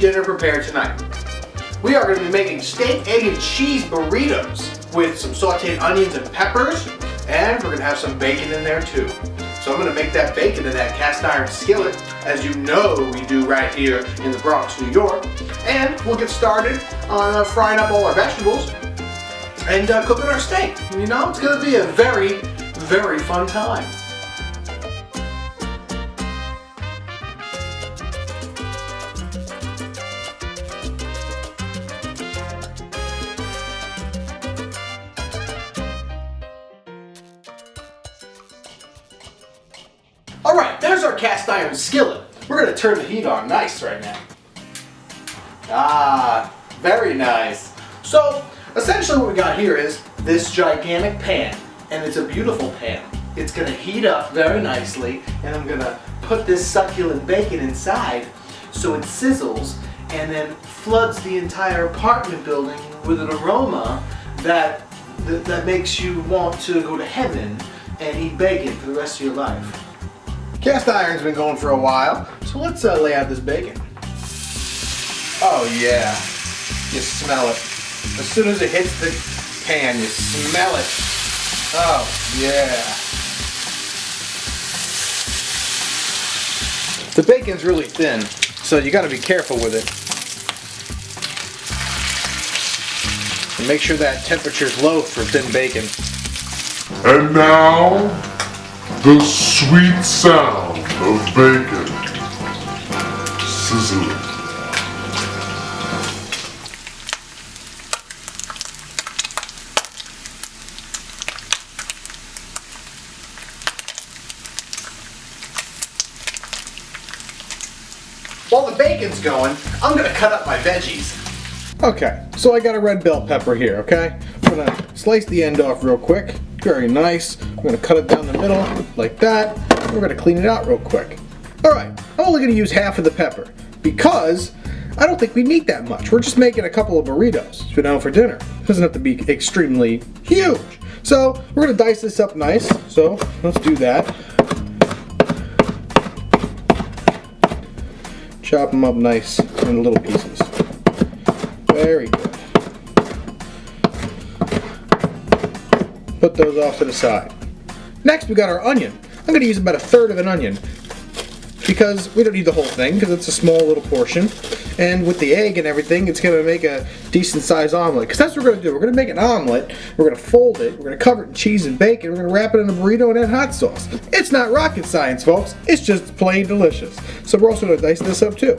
dinner prepared tonight. We are going to be making steak, egg, and cheese burritos with some sauteed onions and peppers, and we're going to have some bacon in there too. So I'm going to make that bacon in that cast iron skillet, as you know we do right here in the Bronx, New York. And we'll get started on frying up all our vegetables and cooking our steak. You know, it's going to be a very, very fun time. Alright, there's our cast iron skillet. We're going to turn the heat on nice right now. Ah, very nice. So, essentially what we got here is this gigantic pan, and it's a beautiful pan. It's going to heat up very nicely, and I'm going to put this succulent bacon inside so it sizzles and then floods the entire apartment building with an aroma that makes you want to go to heaven and eat bacon for the rest of your life. Cast iron's been going for a while, so let's lay out this bacon. Oh yeah, you smell it. As soon as it hits the pan, you smell it. Oh yeah. The bacon's really thin, so you gotta be careful with it. And make sure that temperature's low for thin bacon. And now, the sweet sound of bacon sizzling. While the bacon's going, I'm gonna cut up my veggies. Okay, so I got a red bell pepper here, okay? I'm gonna slice the end off real quick. Very nice. I'm gonna cut it down the middle, like that. We're gonna clean it out real quick. Alright, I'm only gonna use half of the pepper, because I don't think we need that much. We're just making a couple of burritos, you know, for dinner. It doesn't have to be extremely huge. So, we're gonna dice this up nice. So, let's do that. Chop them up nice in little pieces. Very good. Put those off to the side. Next we got our onion. I'm going to use about 1/3 of an onion because we don't need the whole thing because it's a small little portion. And with the egg and everything, it's going to make a decent sized omelet. Because that's what we're going to do. We're going to make an omelet. We're going to fold it. We're going to cover it in cheese and bacon. We're going to wrap it in a burrito and add hot sauce. It's not rocket science, folks. It's just plain delicious. So we're also going to dice this up too.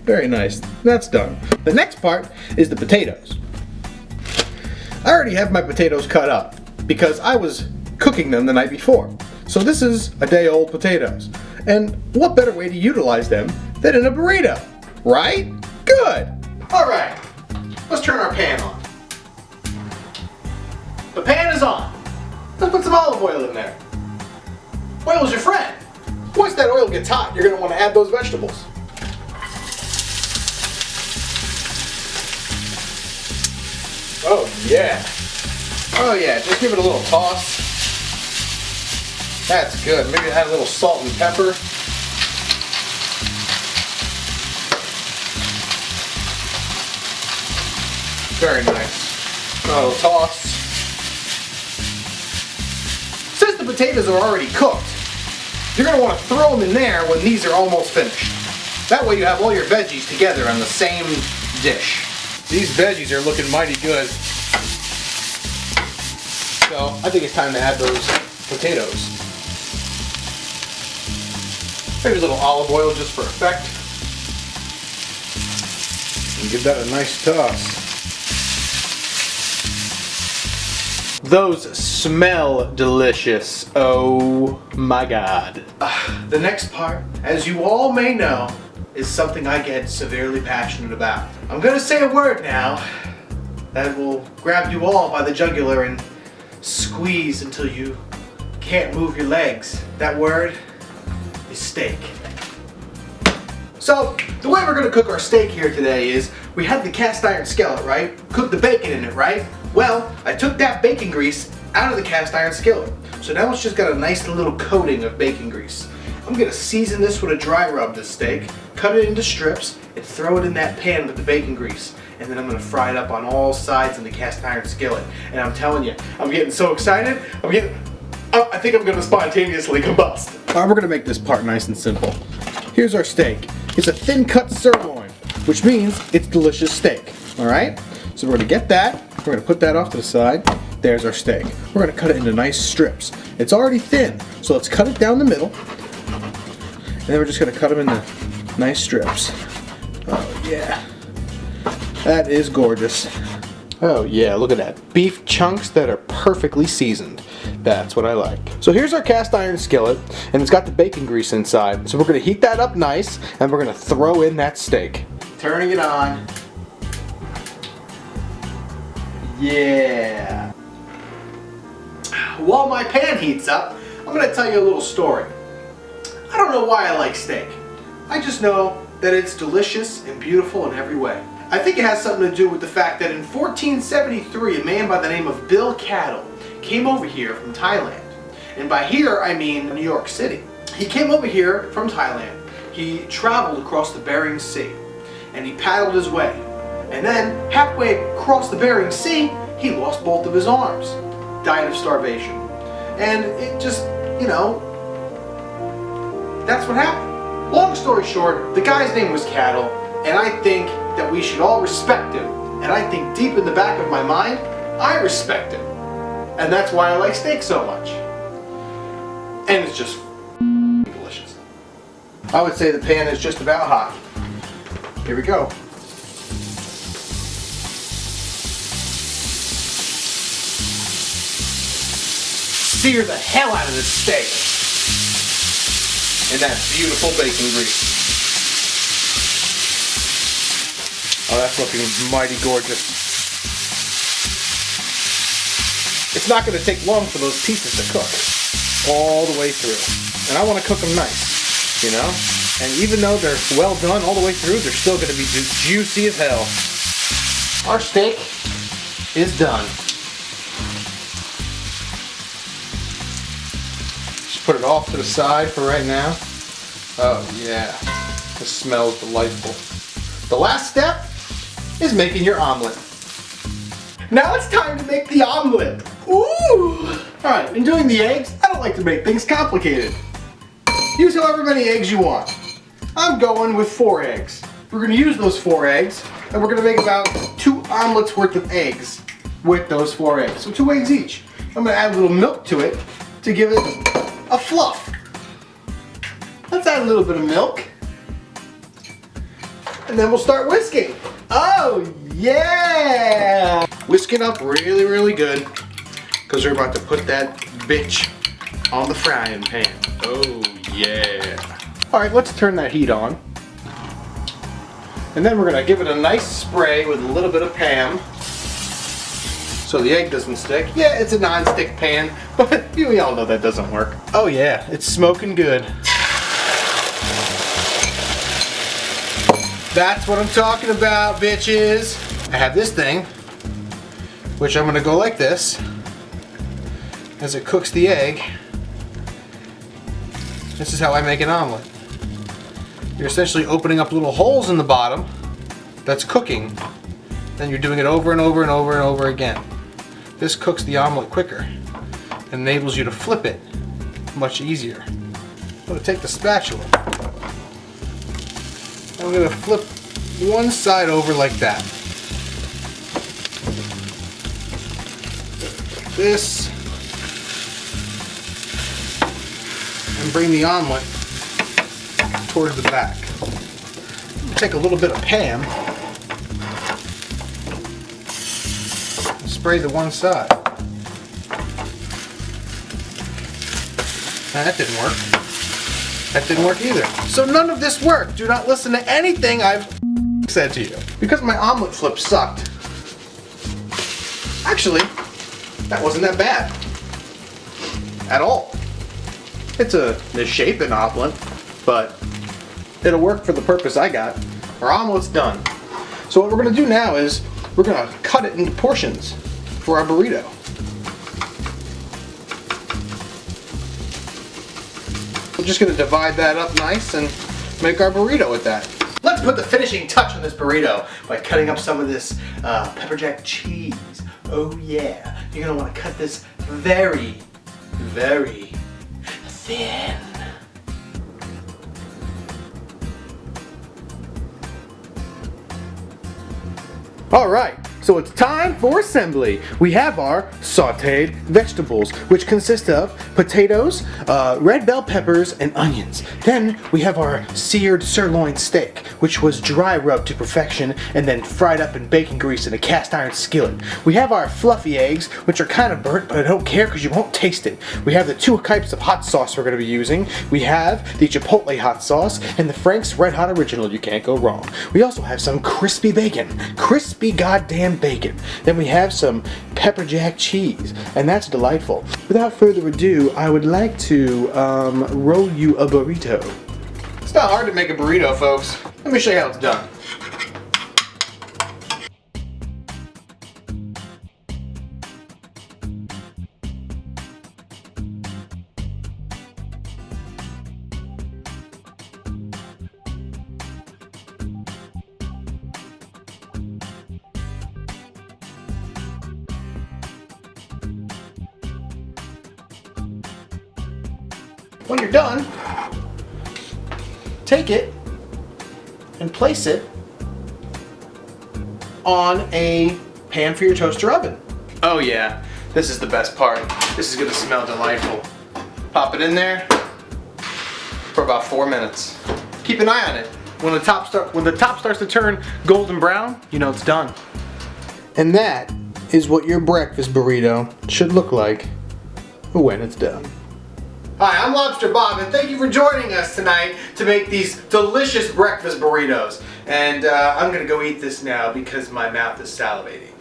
Very nice. That's done. The next part is the potatoes. I already have my potatoes cut up because I was cooking them the night before. So this is a day old potatoes. And what better way to utilize them than in a burrito, right? Good. All right, let's turn our pan on. The pan is on. Let's put some olive oil in there. Oil is your friend. Once that oil gets hot, you're gonna want to add those vegetables. Oh yeah. Oh yeah, just give it a little toss. That's good. Maybe add a little salt and pepper. Very nice. A little toss. Since the potatoes are already cooked, you're going to want to throw them in there when these are almost finished. That way you have all your veggies together on the same dish. These veggies are looking mighty good. So I think it's time to add those potatoes. Maybe a little olive oil just for effect. And give that a nice toss. Those smell delicious. Oh my God. The next part, as you all may know, is something I get severely passionate about. I'm gonna say a word now that will grab you all by the jugular and squeeze until you can't move your legs. That word is steak. So, the way we're gonna cook our steak here today is, we had the cast iron skillet, right? Cooked the bacon in it, right? Well, I took that bacon grease out of the cast iron skillet. So now it's just got a nice little coating of bacon grease. I'm gonna season this with a dry rub, this steak, cut it into strips, and throw it in that pan with the bacon grease. And then I'm gonna fry it up on all sides in the cast iron skillet. And I'm telling you, I'm getting so excited, I think I'm gonna spontaneously combust. Alright, we're gonna make this part nice and simple. Here's our steak. It's a thin cut sirloin, which means it's delicious steak. Alright? So we're gonna get that, we're gonna put that off to the side. There's our steak. We're gonna cut it into nice strips. It's already thin, so let's cut it down the middle. And then we're just gonna cut them into nice strips. Oh yeah. That is gorgeous. Oh yeah, look at that. Beef chunks that are perfectly seasoned. That's what I like. So here's our cast iron skillet, and it's got the bacon grease inside. So we're gonna heat that up nice, and we're gonna throw in that steak. Turning it on. Yeah. While my pan heats up, I'm gonna tell you a little story. I don't know why I like steak. I just know that it's delicious and beautiful in every way. I think it has something to do with the fact that in 1473, a man by the name of Bill Cattle came over here from Thailand. And by here, I mean New York City. He came over here from Thailand. He traveled across the Bering Sea, and he paddled his way. And then, halfway across the Bering Sea, he lost both of his arms, died of starvation. And it just, you know, that's what happened. Long story short, the guy's name was Cattle, and I think that we should all respect him. And I think deep in the back of my mind, I respect him. And that's why I like steak so much. And it's just delicious. I would say the pan is just about hot. Here we go. Sear the hell out of this steak in that beautiful bacon grease. Oh, that's looking mighty gorgeous. It's not going to take long for those pieces to cook all the way through. And I want to cook them nice, you know? And even though they're well done all the way through, they're still going to be juicy as hell. Our steak is done. Just put it off to the side for right now. Oh yeah, this smells delightful. The last step is making your omelet. Now it's time to make the omelet. Ooh! Alright, in doing the eggs, I don't like to make things complicated. Use however many eggs you want. I'm going with 4 eggs. We're going to use those 4 eggs, and we're going to make about 2 omelets worth of eggs with those 4 eggs. So 2 eggs each. I'm going to add a little milk to it to give it a fluff. Let's add a little bit of milk. And then we'll start whisking. Oh, yeah! Whisking up really, really good, because we're about to put that bitch on the frying pan. Oh, yeah. Alright, let's turn that heat on. And then we're going to give it a nice spray with a little bit of Pam, so the egg doesn't stick. Yeah, it's a non-stick pan, but we all know that doesn't work. Oh yeah, it's smoking good. That's what I'm talking about, bitches. I have this thing, which I'm gonna go like this as it cooks the egg. This is how I make an omelet. You're essentially opening up little holes in the bottom that's cooking. Then you're doing it over and over and over and over again. This cooks the omelet quicker and enables you to flip it much easier. I'm gonna take the spatula. I'm going to flip one side over like that. This. And bring the omelet towards the back. Take a little bit of Pam. And spray the one side. Now, that didn't work. That didn't work either. So none of this worked. Do not listen to anything I've said to you. Because my omelet flip sucked. Actually, that wasn't that bad. At all. It's a misshapen omelet, but it'll work for the purpose I got. We're almost done. So what we're gonna do now is we're gonna cut it into portions for our burrito. We're just gonna divide that up nice and make our burrito with that. Let's put the finishing touch on this burrito by cutting up some of this pepper jack cheese. Oh yeah, you're gonna wanna cut this very, very thin. All right, so it's time for assembly. We have our sauteed vegetables, which consist of potatoes, red bell peppers, and onions. Then we have our seared sirloin steak, which was dry rubbed to perfection and then fried up in bacon grease in a cast iron skillet. We have our fluffy eggs, which are kind of burnt, but I don't care because you won't taste it. We have the 2 types of hot sauce we're going to be using. We have the Chipotle hot sauce and the Frank's Red Hot Original. You can't go wrong. We also have some crispy bacon. Crispy goddamn bacon. Then we have some pepper jack cheese, and that's delightful. Without further ado, I would like to roll you a burrito. It's not hard to make a burrito, folks. Let me show you how it's done. When you're done, take it and place it on a pan for your toaster oven. Oh yeah, this is the best part. This is gonna smell delightful. Pop it in there for about 4 minutes. Keep an eye on it. When the top starts to turn golden brown, you know it's done. And that is what your breakfast burrito should look like when it's done. Hi, I'm Lobster Bob, and thank you for joining us tonight to make these delicious breakfast burritos. And I'm gonna go eat this now because my mouth is salivating.